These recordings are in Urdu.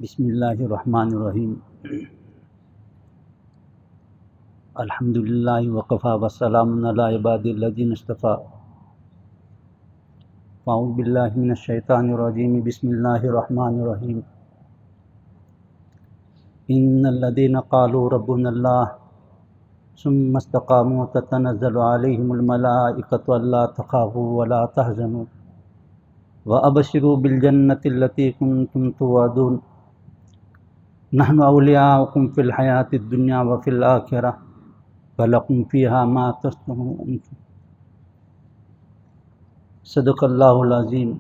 بسم اللہ الرحمن الرحیم الحمدللہ وقفا وسلام علی عباد الذین اصطفیٰ اعوذ باللہ من الشیطان الرجیم بسم اللہ الرحمن الرحیم ان الذین قالوا ربنا اللہ ثم استقاموا تتنزل علیہم الملائکۃ الا تخافوا ولا تحزنوا وابشروا بالجنۃ التی کنتم توعدون نحن اولیاؤکم فی الحیاۃ الدنیا وفی الآخرہ ولکم فیہا ما تشتہون انفسکم صدق اللہ العظیم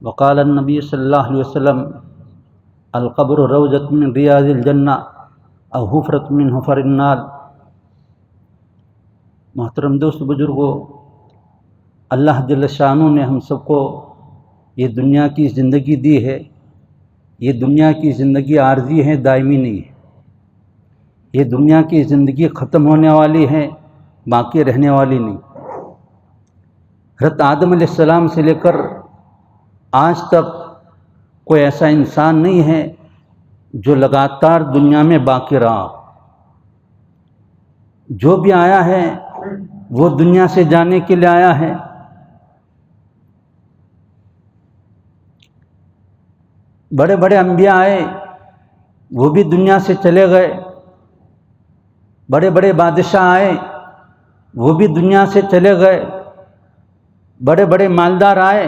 وقال النبی صلی اللہ علیہ وسلم القبر روضۃ من ریاض الجنہ او حفرۃ من حفر النار۔ محترم دوست بزرگوں، اللہ جل شانہ نے ہم سب کو یہ دنیا کی زندگی دی ہے۔ یہ دنیا کی زندگی عارضی ہے، دائمی نہیں ہے۔ یہ دنیا کی زندگی ختم ہونے والی ہے، باقی رہنے والی نہیں۔ حضرت آدم علیہ السلام سے لے کر آج تک کوئی ایسا انسان نہیں ہے جو لگاتار دنیا میں باقی رہا۔ جو بھی آیا ہے وہ دنیا سے جانے کے لیے آیا ہے۔ بڑے بڑے انبیاء آئے، وہ بھی دنیا سے چلے گئے۔ بڑے بڑے بادشاہ آئے، وہ بھی دنیا سے چلے گئے۔ بڑے بڑے مالدار آئے،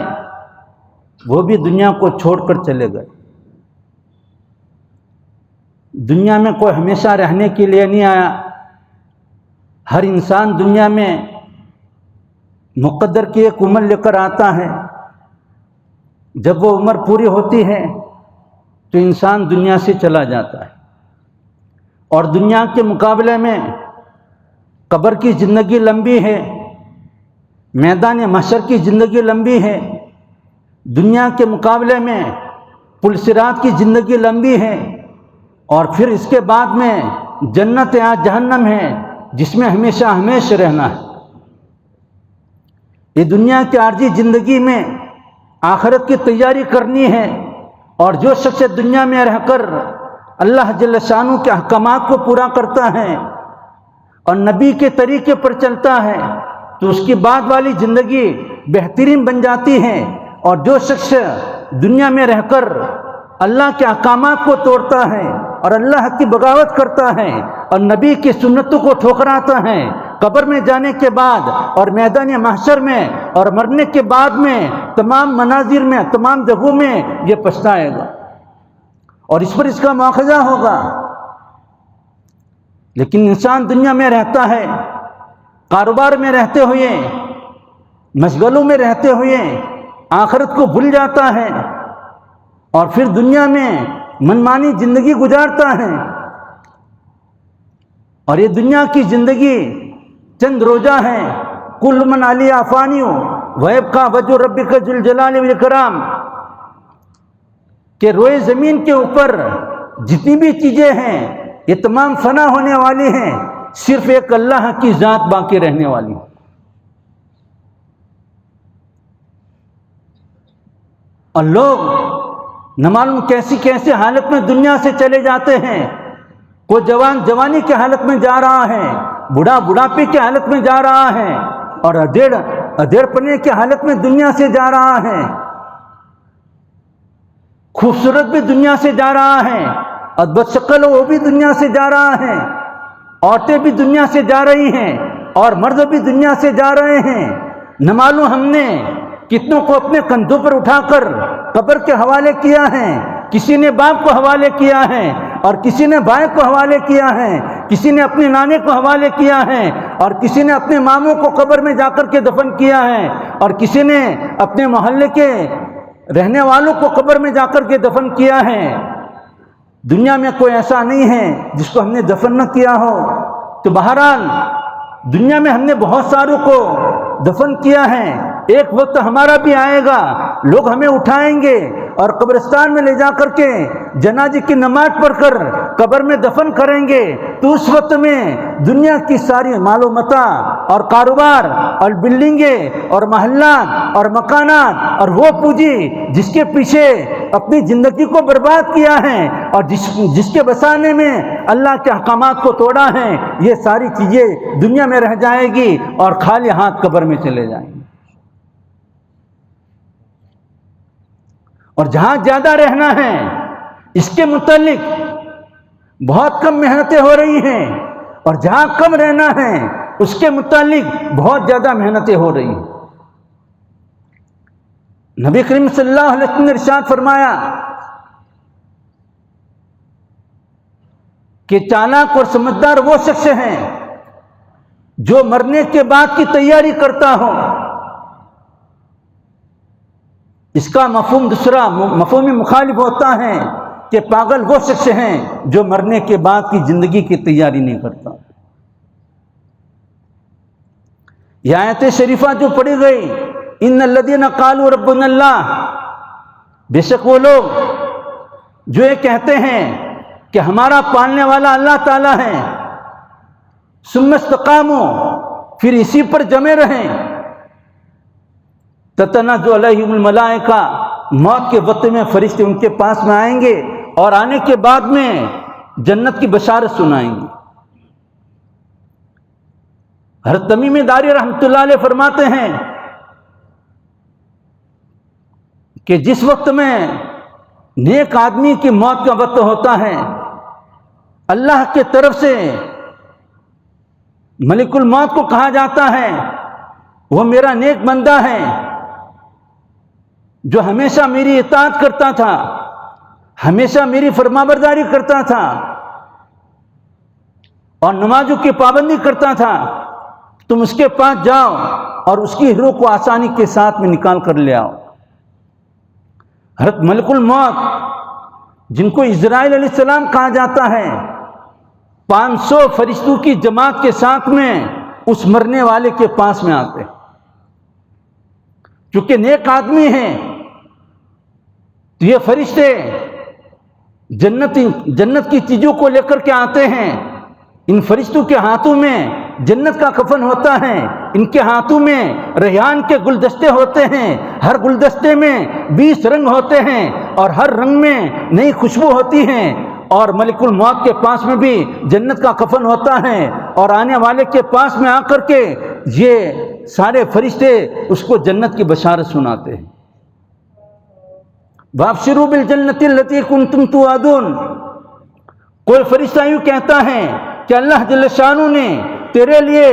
وہ بھی دنیا کو چھوڑ کر چلے گئے۔ دنیا میں کوئی ہمیشہ رہنے کے لیے نہیں آیا۔ ہر انسان دنیا میں مقدر کی ایک عمر لے کر آتا ہے۔ جب وہ عمر پوری ہوتی ہے تو انسان دنیا سے چلا جاتا ہے، اور دنیا کے مقابلے میں قبر کی زندگی لمبی ہے، میدان محشر کی زندگی لمبی ہے۔ دنیا کے مقابلے میں پل صراط کی زندگی لمبی ہے، اور پھر اس کے بعد میں جنت یا جہنم ہے جس میں ہمیشہ ہمیشہ رہنا ہے۔ یہ دنیا کی عارضی زندگی میں آخرت کی تیاری کرنی ہے، اور جو شخص دنیا میں رہ کر اللہ جل شانہ کے احکامات کو پورا کرتا ہے اور نبی کے طریقے پر چلتا ہے تو اس کی بعد والی زندگی بہترین بن جاتی ہے۔ اور جو شخص دنیا میں رہ کر اللہ کے احکامات کو توڑتا ہے اور اللہ کی بغاوت کرتا ہے اور نبی کی سنتوں کو ٹھکراتا ہے، قبر میں جانے کے بعد اور میدان محشر میں اور مرنے کے بعد میں تمام مناظر میں، تمام جگہوں میں یہ پچھتائے گا، اور اس پر اس کا مواخذہ ہوگا۔ لیکن انسان دنیا میں رہتا ہے، کاروبار میں رہتے ہوئے، مشغلوں میں رہتے ہوئے آخرت کو بھول جاتا ہے، اور پھر دنیا میں منمانی زندگی گزارتا ہے۔ اور یہ دنیا کی زندگی چند روزہ ہے۔ کل من علیہا فان ویبقی وجہ ربک ذو الجلال والاکرام، کہ روئے زمین کے اوپر جتنی بھی چیزیں ہیں یہ تمام فنا ہونے والی ہیں، صرف ایک اللہ کی ذات باقی رہنے والی۔ اور لوگ نہ معلوم کیسی کیسی حالت میں دنیا سے چلے جاتے ہیں۔ کوئی جوان جوانی کی حالت میں جا رہا ہے، بوڑھا بڑھاپے کی حالت میں جا رہا ہے، اور ادھیڑ پنے کی حالت میں دنیا سے جا رہا ہے۔ خوبصورت بھی دنیا سے جا رہا ہے، اور بدشکل وہ بھی دنیا سے جا رہا ہے۔ عورتیں بھی دنیا سے جا رہی ہیں، اور مرد بھی دنیا سے جا رہے ہیں۔ نہ معلوم ہم نے کتنوں کو اپنے کندھوں پر اٹھا کر قبر کے حوالے کیا ہے۔ کسی نے باپ کو حوالے کیا ہے، اور کسی نے بھائی کو حوالے کیا ہے، کسی نے اپنے نانے کو حوالے کیا ہے، اور کسی نے اپنے ماموں کو قبر میں جا کر کے دفن کیا ہے، اور کسی نے اپنے محلے کے رہنے والوں کو قبر میں جا کر کے دفن کیا ہے۔ دنیا میں کوئی ایسا نہیں ہے جس کو ہم نے دفن نہ کیا ہو۔ تو بہرحال دنیا میں ہم نے بہت ساروں کو دفن کیا ہے، ایک وقت ہمارا بھی آئے گا، لوگ ہمیں اٹھائیں گے اور قبرستان میں لے جا کر کے جنازے کی نماز پڑھ کر قبر میں دفن کریں گے، تو اس وقت میں دنیا کی ساری مال و متاع اور کاروبار اور بلڈنگیں اور محلات اور مکانات اور وہ پونجی جس کے پیچھے اپنی زندگی کو برباد کیا ہے اور جس کے بسانے میں اللہ کے احکامات کو توڑا ہے، یہ ساری چیزیں دنیا میں رہ جائے گی اور خالی ہاتھ قبر میں چلے جائیں گے۔ اور جہاں زیادہ رہنا ہے اس کے متعلق بہت کم محنتیں ہو رہی ہیں، اور جہاں کم رہنا ہے اس کے متعلق بہت زیادہ محنتیں ہو رہی ہیں۔ نبی کریم صلی اللہ علیہ وسلم نے ارشاد فرمایا کہ چالاک اور سمجھدار وہ شخص ہیں جو مرنے کے بعد کی تیاری کرتا ہو۔ اس کا مفہوم دوسرا مفہوم مخالف ہوتا ہے کہ پاگل وہ شخص ہیں جو مرنے کے بعد کی زندگی کی تیاری نہیں کرتا۔ یہ آیت شریفہ جو پڑھی گئی، ان الذین قالوا ربنا اللہ، بے شک وہ لوگ جو یہ کہتے ہیں کہ ہمارا پالنے والا اللہ تعالیٰ ہے، ثم استقاموا، پھر اسی پر جمے رہیں، تتنزل علیہم الملائکہ، موت کے وقت میں فرشتے ان کے پاس میں آئیں گے اور آنے کے بعد میں جنت کی بشارت سنائیں گے۔ حضرت تمیم داری رحمۃ اللہ علیہ فرماتے ہیں کہ جس وقت میں نیک آدمی کی موت کا وقت ہوتا ہے، اللہ کے طرف سے ملک الموت کو کہا جاتا ہے وہ میرا نیک بندہ ہے جو ہمیشہ میری اطاعت کرتا تھا، ہمیشہ میری فرمانبرداری کرتا تھا اور نمازوں کی پابندی کرتا تھا، تم اس کے پاس جاؤ اور اس کی روح کو آسانی کے ساتھ میں نکال کر لے آؤ۔ حضرت ملک الموت جن کو اسرائیل علیہ السلام کہا جاتا ہے، 500 فرشتوں کی جماعت کے ساتھ میں اس مرنے والے کے پاس میں آتے، چونکہ نیک آدمی ہیں تو یہ فرشتے جنت کی چیزوں کو لے کر کے آتے ہیں۔ ان فرشتوں کے ہاتھوں میں جنت کا کفن ہوتا ہے، ان کے ہاتھوں میں ریحان کے گلدستے ہوتے ہیں، ہر گلدستے میں 20 رنگ ہوتے ہیں اور ہر رنگ میں نئی خوشبو ہوتی ہے، اور ملک الموت کے پاس میں بھی جنت کا کفن ہوتا ہے، اور آنے والے کے پاس میں آ کر کے یہ سارے فرشتے اس کو جنت کی بشارت سناتے ہیں۔ وَابْشِرُوا بِالْجَنَّةِ الَّتِي كُنْتُمْ تُوعَدُونَ، کوئی فرشتہ یوں کہتا ہے کہ اللہ جل شانہ نے تیرے لیے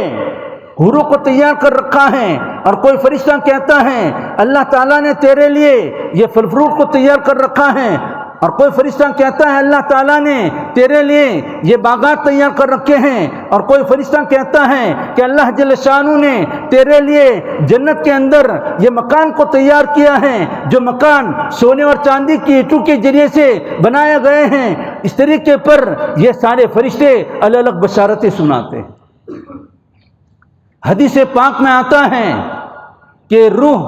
حوروں کو تیار کر رکھا ہے، اور کوئی فرشتہ کہتا ہے اللہ تعالیٰ نے تیرے لیے یہ پھل فروٹ کو تیار کر رکھا ہے، اور کوئی فرشتہ کہتا ہے اللہ تعالیٰ نے تیرے لیے یہ باغات تیار کر رکھے ہیں، اور کوئی فرشتہ کہتا ہے کہ اللہ جل شانہ نے تیرے لیے جنت کے اندر یہ مکان کو تیار کیا ہے جو مکان سونے اور چاندی کی اینٹوں کے ذریعے سے بنائے گئے ہیں۔ اس طریقے پر یہ سارے فرشتے الگ الگ بشارتیں سناتے ہیں۔ حدیث پاک میں آتا ہے کہ روح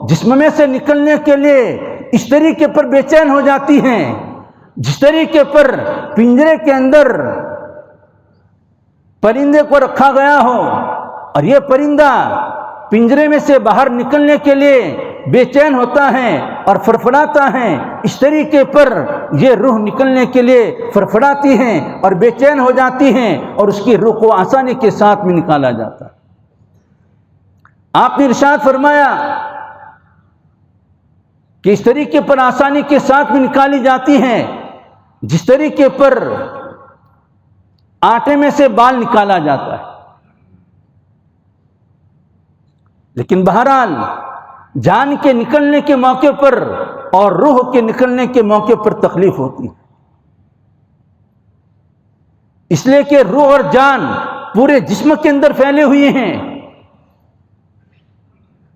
جسم میں سے نکلنے کے لیے اس طریقے پر بے چین ہو جاتی ہیں جس طریقے پر پنجرے کے اندر پرندے کو رکھا گیا ہو، اور یہ پرندہ پنجرے میں سے باہر نکلنے کے لیے بے چین ہوتا ہے اور فرفڑاتا ہے، اس طریقے پر یہ روح نکلنے کے لیے فرفڑاتی ہیں اور بے چین ہو جاتی ہیں، اور اس کی روح کو آسانی کے ساتھ میں نکالا جاتا ہے۔ آپ نے ارشاد فرمایا کہ اس طریقے پر آسانی کے ساتھ میں نکالی جاتی ہیں جس طریقے پر آٹے میں سے بال نکالا جاتا ہے۔ لیکن بہرحال جان کے نکلنے کے موقع پر اور روح کے نکلنے کے موقع پر تکلیف ہوتی ہے، اس لیے کہ روح اور جان پورے جسم کے اندر پھیلے ہوئے ہیں۔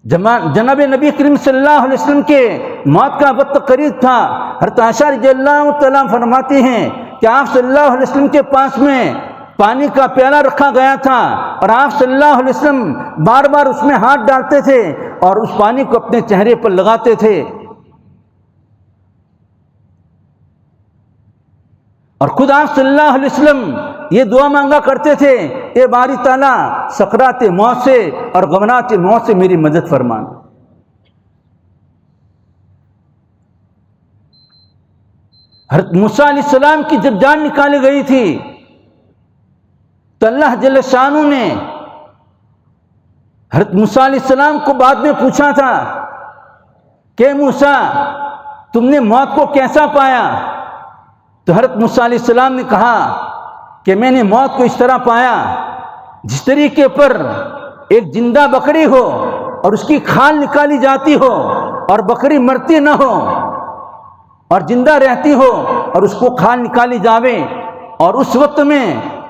جناب نبی کریم صلی اللہ علیہ وسلم کے موت کا وقت قریب تھا۔ حضرت عائشہ رضی اللہ تعالیٰ فرماتی ہیں کہ آپ صلی اللہ علیہ وسلم کے پاس میں پانی کا پیالہ رکھا گیا تھا، اور آپ صلی اللہ علیہ وسلم بار بار اس میں ہاتھ ڈالتے تھے اور اس پانی کو اپنے چہرے پر لگاتے تھے اور خود آپ صلی اللہ علیہ وسلم یہ دعا مانگا کرتے تھے، اے باری تعالیٰ سکرات موت سے اور غمرات موت سے میری مدد فرمانا۔ حضرت موسیٰ علیہ السلام کی جب جان نکالی گئی تھی تو اللہ جل شانہ نے حضرت موسیٰ علیہ السلام کو بعد میں پوچھا تھا کہ موسیٰ تم نے موت کو کیسا پایا؟ تو حضرت موسیٰ علیہ السلام نے کہا کہ میں نے موت کو اس طرح پایا جس طریقے پر ایک زندہ بکری ہو اور اس کی کھال نکالی جاتی ہو اور بکری مرتی نہ ہو اور زندہ رہتی ہو اور اس کو کھال نکالی جاوے، اور اس وقت میں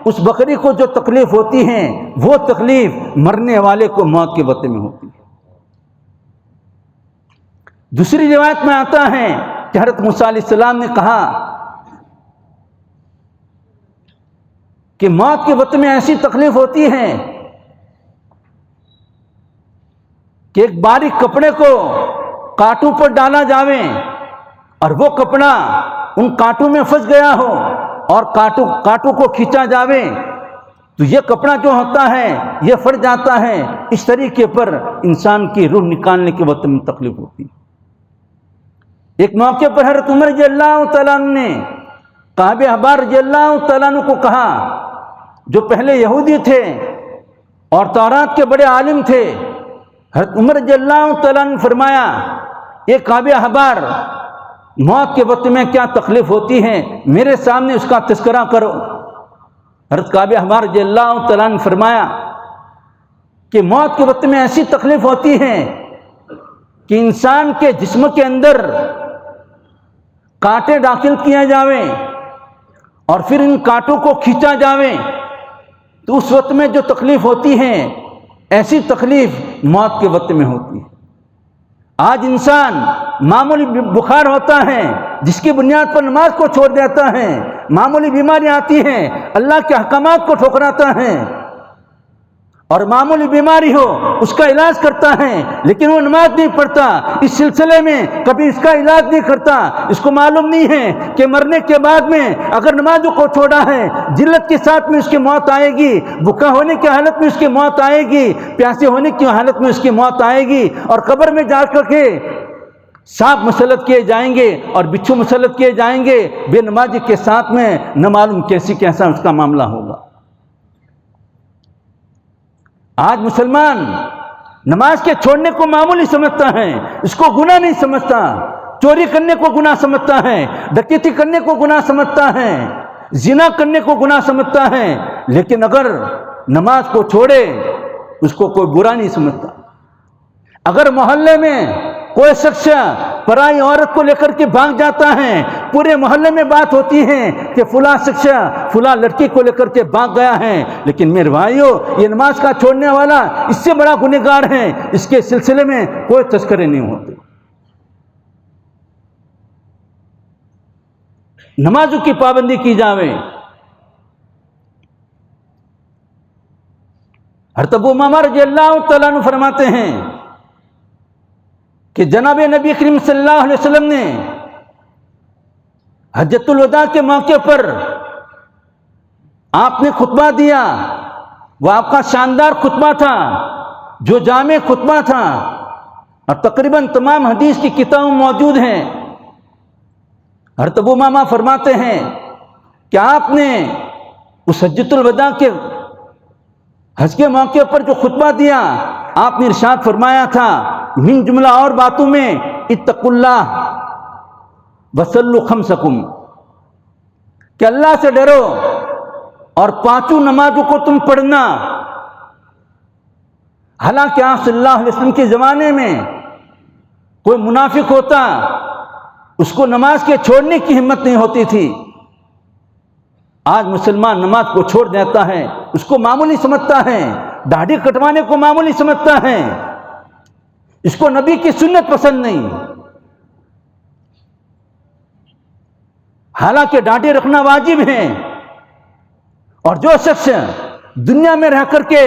اس بکری کو جو تکلیف ہوتی ہے وہ تکلیف مرنے والے کو موت کے وقت میں ہوتی ہے۔ دوسری روایت میں آتا ہے کہ حضرت موسیٰ علیہ السلام نے کہا کہ موت کے وقت میں ایسی تکلیف ہوتی ہے کہ ایک باریک کپڑے کو کانٹوں پر ڈالا جاوے اور وہ کپڑا ان کانٹوں میں پھنس گیا ہو اور کانٹوں کو کھینچا جاوے تو یہ کپڑا جو ہوتا ہے یہ پھٹ جاتا ہے۔ اس طریقے پر انسان کی روح نکالنے کے وقت میں تکلیف ہوتی ہے۔ ایک موقع پر حضرت عمر رضی اللہ تعالیٰ عنہ نے کعب احبار رضی اللہ تعالیٰ عنہ کو کہا، جو پہلے یہودی تھے اور تورات کے بڑے عالم تھے، حضرت عمر رضی اللہ تعالیٰ عنہ نے فرمایا، یہ کعب احبار موت کے وقت میں کیا تکلیف ہوتی ہے میرے سامنے اس کا تذکرہ کرو۔ حضرت کعب احبار رضی اللہ تعالیٰ نے فرمایا کہ موت کے وقت میں ایسی تکلیف ہوتی ہے کہ انسان کے جسم کے اندر کانٹے داخل کیا جاویں اور پھر ان کانٹوں کو کھینچا جاویں تو اس وقت میں جو تکلیف ہوتی ہے ایسی تکلیف موت کے وقت میں ہوتی ہے۔ آج انسان معمولی بخار ہوتا ہے جس کی بنیاد پر نماز کو چھوڑ دیتا ہے، معمولی بیماری آتی ہے اللہ کے احکامات کو ٹھکراتا ہے، اور معمولی بیماری ہو اس کا علاج کرتا ہے لیکن وہ نماز نہیں پڑھتا، اس سلسلے میں کبھی اس کا علاج نہیں کرتا۔ اس کو معلوم نہیں ہے کہ مرنے کے بعد میں اگر نمازوں کو چھوڑا ہے ذلت کے ساتھ میں اس کی موت آئے گی، بھوکا ہونے کی حالت میں اس کی موت آئے گی، پیاسے ہونے کی حالت میں اس کی موت آئے گی، اور قبر میں جا کر کے سانپ مسلط کیے جائیں گے اور بچھو مسلط کیے جائیں گے، بے نمازی کے ساتھ میں نہ معلوم کیسا اس کا معاملہ ہوگا۔ آج مسلمان نماز کے چھوڑنے کو معمولی سمجھتا ہے، اس کو گناہ نہیں سمجھتا، چوری کرنے کو گناہ سمجھتا ہے، ڈکیتی کرنے کو گناہ سمجھتا ہے، زنا کرنے کو گناہ سمجھتا ہے، لیکن اگر نماز کو چھوڑے اس کو کوئی برا نہیں سمجھتا۔ اگر محلے میں کوئی شخص پرائی عورت کو لے کر کے بھاگ جاتا ہے، پورے محلے میں بات ہوتی ہے کہ فلاں شخص فلاں لڑکی کو لے کر کے بھاگ گیا ہے، لیکن میرے بھائیو یہ نماز کا چھوڑنے والا اس سے بڑا گنہگار ہے، اس کے سلسلے میں کوئی تذکرے نہیں ہوتے۔ نمازوں کی پابندی کی جاوے۔ حضرت ابو امامہ رضی اللہ تعالیٰ عنہ فرماتے ہیں کہ جناب نبی کریم صلی اللہ علیہ وسلم نے حجۃ الوداع کے موقع پر آپ نے خطبہ دیا، وہ آپ کا شاندار خطبہ تھا جو جامع خطبہ تھا، اور تقریباً تمام حدیث کی کتابیں موجود ہیں۔ حضرت ابو امامہ فرماتے ہیں کہ آپ نے اس حجۃ الوداع کے حج کے موقع پر جو خطبہ دیا، آپ نے ارشاد فرمایا تھا من جملہ اور باتوں میں اتقوا اللہ وصلوا خمسکم، کہ اللہ سے ڈرو اور پانچوں نمازوں کو تم پڑھنا۔ حالانکہ آپ صلی اللہ علیہ وسلم کے زمانے میں کوئی منافق ہوتا اس کو نماز کے چھوڑنے کی ہمت نہیں ہوتی تھی۔ آج مسلمان نماز کو چھوڑ دیتا ہے، اس کو معمولی سمجھتا ہے، داڑھی کٹوانے کو معمولی سمجھتا ہے، اس کو نبی کی سنت پسند نہیں۔ حالانکہ داڑھی رکھنا واجب ہے، اور جو شخص دنیا میں رہ کر کے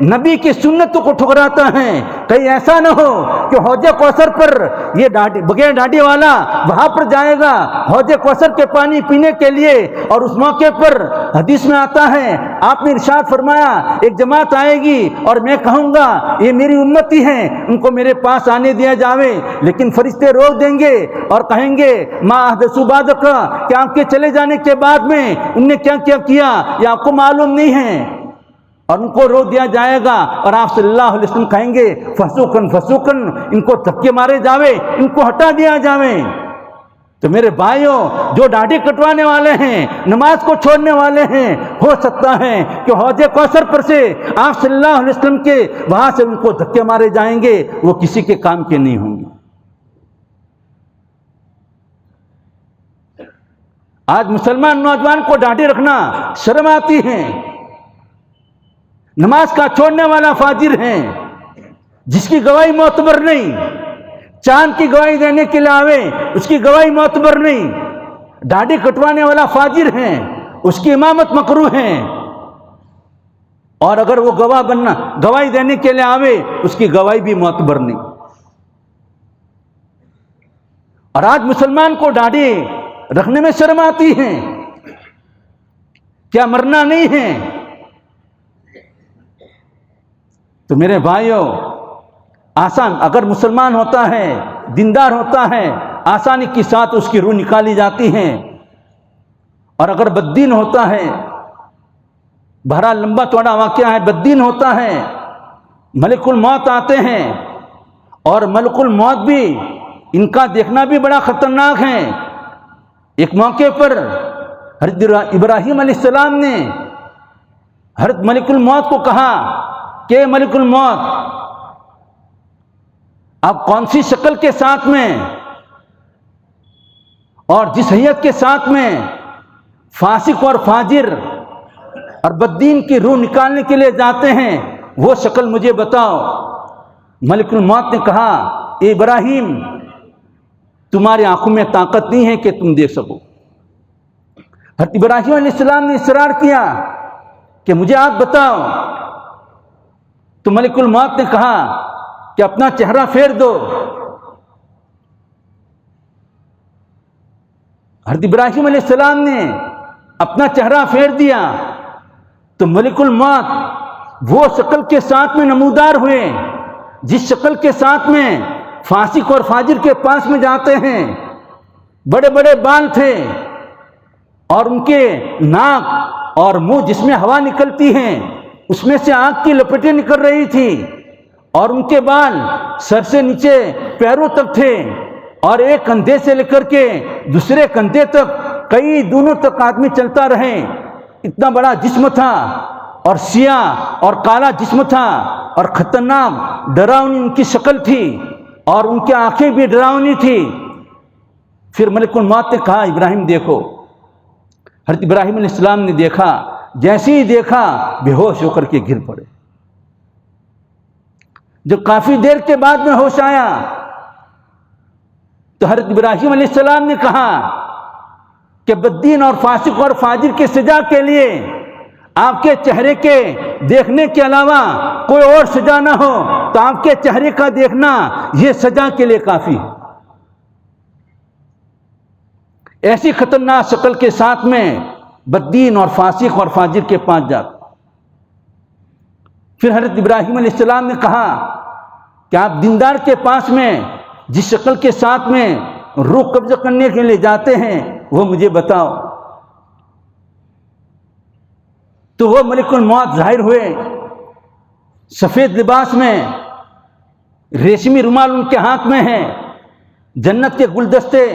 نبی کی سنتوں کو ٹھکراتا ہے، کہیں ایسا نہ ہو کہ حوض کوثر پر یہ بغیر ڈاڈی والا وہاں پر جائے گا حوض کوثر کے پانی پینے کے لیے، اور اس موقع پر حدیث میں آتا ہے آپ نے ارشاد فرمایا ایک جماعت آئے گی اور میں کہوں گا یہ میری امتی ہیں، ان کو میرے پاس آنے دیا جاوے، لیکن فرشتے روک دیں گے اور کہیں گے ما احدثوا بعدک، کہ آپ کے چلے جانے کے بعد میں ان نے کیا کیا کیا یہ آپ کو معلوم نہیں ہے، اور ان کو روک دیا جائے گا، اور آپ صلی اللہ علیہ وسلم کہیں گے فسوقن فسوقن، ان کو دھکے مارے جاوے، ان کو ہٹا دیا جاوے۔ تو میرے بھائیوں، جو داڑھی کٹوانے والے ہیں، نماز کو چھوڑنے والے ہیں، ہو سکتا ہے کہ حوض کوثر پر سے آپ صلی اللہ علیہ وسلم کے وہاں سے ان کو دھکے مارے جائیں گے، وہ کسی کے کام کے نہیں ہوں گے۔ آج مسلمان نوجوان کو داڑھی رکھنا شرم آتی ہے، نماز کا چھوڑنے والا فاجر ہے، جس کی گواہی معتبر نہیں، چاند کی گواہی دینے کے لیے آوے اس کی گواہی معتبر نہیں، داڑھی کٹوانے والا فاجر ہے، اس کی امامت مکروہ ہے، اور اگر وہ گواہی دینے کے لیے آوے اس کی گواہی بھی معتبر نہیں۔ اور آج مسلمان کو داڑھی رکھنے میں شرم آتی ہے، کیا مرنا نہیں ہے؟ تو میرے بھائیوں، آسان اگر مسلمان ہوتا ہے، دیندار ہوتا ہے، آسانی کے ساتھ اس کی روح نکالی جاتی ہے، اور اگر بددین ہوتا ہے، بہرحال لمبا چوڑا واقعہ ہے، بددین ہوتا ہے، ملک الموت آتے ہیں، اور ملک الموت بھی ان کا دیکھنا بھی بڑا خطرناک ہے۔ ایک موقع پر حضرت ابراہیم علیہ السلام نے حضرت ملک الموت کو کہا کہ ملک الموت آپ کون سی شکل کے ساتھ میں اور جس حیت کے ساتھ میں فاسق اور فاجر اور بددین کی روح نکالنے کے لیے جاتے ہیں، وہ شکل مجھے بتاؤ۔ ملک الموت نے کہا اے ابراہیم، تمہاری آنکھوں میں طاقت نہیں ہے کہ تم دیکھ سکو۔ حضرت ابراہیم علیہ السلام نے اصرار کیا کہ مجھے آپ بتاؤ، تو ملک الموت نے کہا کہ اپنا چہرہ پھیر دو۔ حضرت ابراہیم علیہ السلام نے اپنا چہرہ پھیر دیا تو ملک الموت وہ شکل کے ساتھ میں نمودار ہوئے جس شکل کے ساتھ میں فاسق اور فاجر کے پاس میں جاتے ہیں۔ بڑے بڑے بال تھے، اور ان کے ناک اور منہ جس میں ہوا نکلتی ہے اس میں سے آگ کی لپٹیں نکل رہی تھی، اور ان کے بال سر سے نیچے پیروں تک تھے، اور ایک کندھے سے لے کر کے دوسرے کندھے تک کئی دونوں تک آدمی چلتا رہے۔ اتنا بڑا جسم تھا، اور سیاہ اور کالا جسم تھا، اور خطرناک ڈراؤنی ان کی شکل تھی، اور ان کی آنکھیں بھی ڈراؤنی تھی۔ پھر ملک الموت نے کہا ابراہیم دیکھو۔ حضرت ابراہیم علیہ السلام نے دیکھا، جیسے ہی دیکھا بے ہوش ہو کر کے گر پڑے۔ جب کافی دیر کے بعد میں ہوش آیا تو حضرت ابراہیم علیہ السلام نے کہا کہ بددین اور فاسق اور فاجر کی سزا کے لیے آپ کے چہرے کے دیکھنے کے علاوہ کوئی اور سزا نہ ہو تو آپ کے چہرے کا دیکھنا یہ سزا کے لیے کافی ہے۔ ایسی خطرناک شکل کے ساتھ میں بددین اور فاسق اور فاجر کے پاس جاتا۔ پھر حضرت ابراہیم علیہ السلام نے کہا کہ آپ دیندار کے پاس میں جس شکل کے ساتھ میں روح قبضہ کرنے کے لیے جاتے ہیں وہ مجھے بتاؤ۔ تو وہ ملک الموت ظاہر ہوئے، سفید لباس میں، ریشمی رومال ان کے ہاتھ میں ہے، جنت کے گلدستے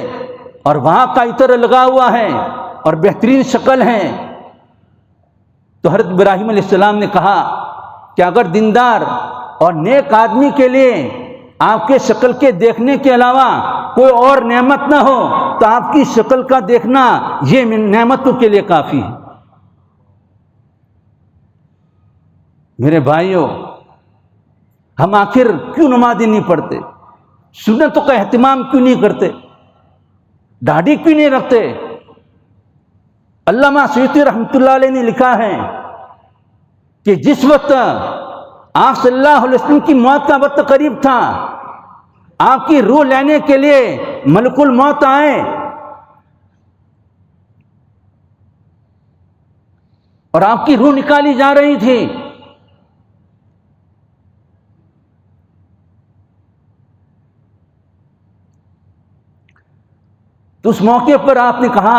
اور وہاں کا عطر لگا ہوا ہے، اور بہترین شکل ہے۔ تو حضرت ابراہیم علیہ السلام نے کہا کہ اگر دیندار اور نیک آدمی کے لیے آپ کے شکل کے دیکھنے کے علاوہ کوئی اور نعمت نہ ہو تو آپ کی شکل کا دیکھنا یہ نعمتوں کے لیے کافی ہے۔ میرے بھائیوں، ہم آخر کیوں نمازیں نہیں پڑھتے؟ سنتوں کا اہتمام کیوں نہیں کرتے؟ داڑھی کیوں نہیں رکھتے؟ علامہ سیوطی رحمۃ اللہ علیہ نے لکھا ہے کہ جس وقت آپ صلی اللہ علیہ وسلم کی موت کا وقت قریب تھا، آپ کی روح لینے کے لیے ملک الموت آئے اور آپ کی روح نکالی جا رہی تھی۔ تو اس موقع پر آپ نے کہا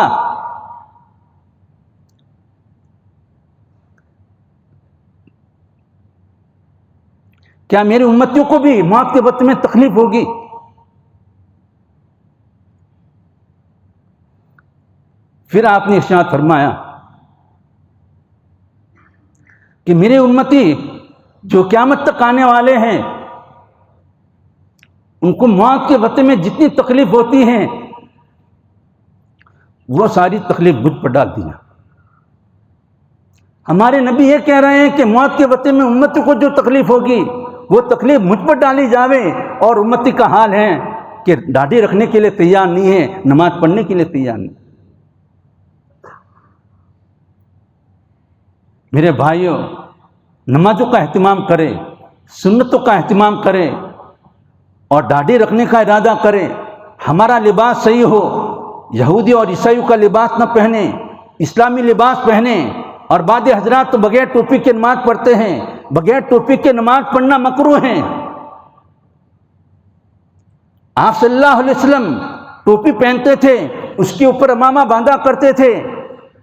کیا میری امتیوں کو بھی موت کے وقت میں تکلیف ہوگی؟ پھر آپ نے ارشاد فرمایا کہ میرے امتی جو قیامت تک آنے والے ہیں ان کو موت کے وقت میں جتنی تکلیف ہوتی ہے وہ ساری تکلیف مجھ پر ڈال دینا۔ ہمارے نبی یہ کہہ رہے ہیں کہ موت کے وقت میں امتی کو جو تکلیف ہوگی وہ تکلیف مجھ پر ڈالی جاوے، اور امتی کا حال ہے کہ داڑھی رکھنے کے لیے تیار نہیں ہے، نماز پڑھنے کے لیے تیار نہیں۔ میرے بھائیوں، نمازوں کا اہتمام کرے، سنتوں کا اہتمام کرے اور داڑھی رکھنے کا ارادہ کرے۔ ہمارا لباس صحیح ہو، یہودی اور عیسائیوں کا لباس نہ پہنے، اسلامی لباس پہنے۔ اور بعض حضرات تو بغیر ٹوپی کے نماز پڑھتے ہیں، بغیر ٹوپی کے نماز پڑھنا مکروہ ہے۔ آپ صلی اللہ علیہ وسلم ٹوپی پہنتے تھے، اس کے اوپر امامہ باندھا کرتے تھے۔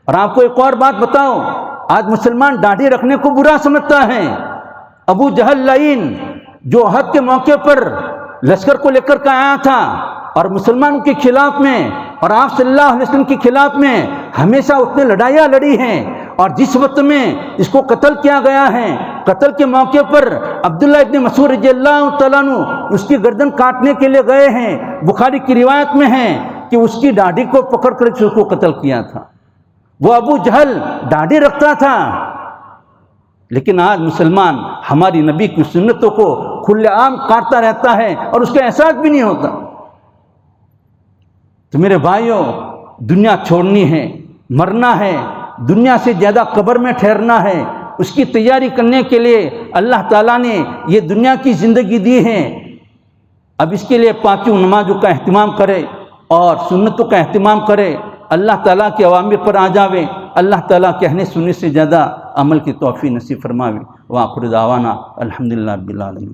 اور آپ کو ایک اور بات بتاؤ، آج مسلمان داڑھی رکھنے کو برا سمجھتا ہے۔ ابو جہل لعین جو احد کے موقع پر لشکر کو لے کر کے آیا تھا اور مسلمانوں کے خلاف میں اور آپ صلی اللہ علیہ وسلم کے خلاف میں ہمیشہ اس نے لڑائیاں لڑی ہیں، اور جس وقت میں اس کو قتل کیا گیا ہے، قتل کے موقع پر عبداللہ ابن مسعود رضی اللہ تعالیٰ عنہ اس کی گردن کاٹنے کے لیے گئے ہیں۔ بخاری کی روایت میں ہے کہ اس کی داڑھی کو پکڑ کر اس کو قتل کیا تھا۔ وہ ابو جہل داڑھی رکھتا تھا، لیکن آج مسلمان ہماری نبی کی سنتوں کو کھلے عام کاٹتا رہتا ہے اور اس کا احساس بھی نہیں ہوتا۔ تو میرے بھائیوں، دنیا چھوڑنی ہے، مرنا ہے، دنیا سے زیادہ قبر میں ٹھہرنا ہے۔ اس کی تیاری کرنے کے لیے اللہ تعالیٰ نے یہ دنیا کی زندگی دی ہے۔ اب اس کے لیے پانچوں نمازوں کا اہتمام کرے اور سنتوں کا اہتمام کرے، اللہ تعالیٰ کے اوامر پر آ جاوے، اللہ تعالیٰ کہنے سننے سے زیادہ عمل کی توفیق نصیب فرماوے۔ وآخر دعوانا الحمدللہ رب العالمین۔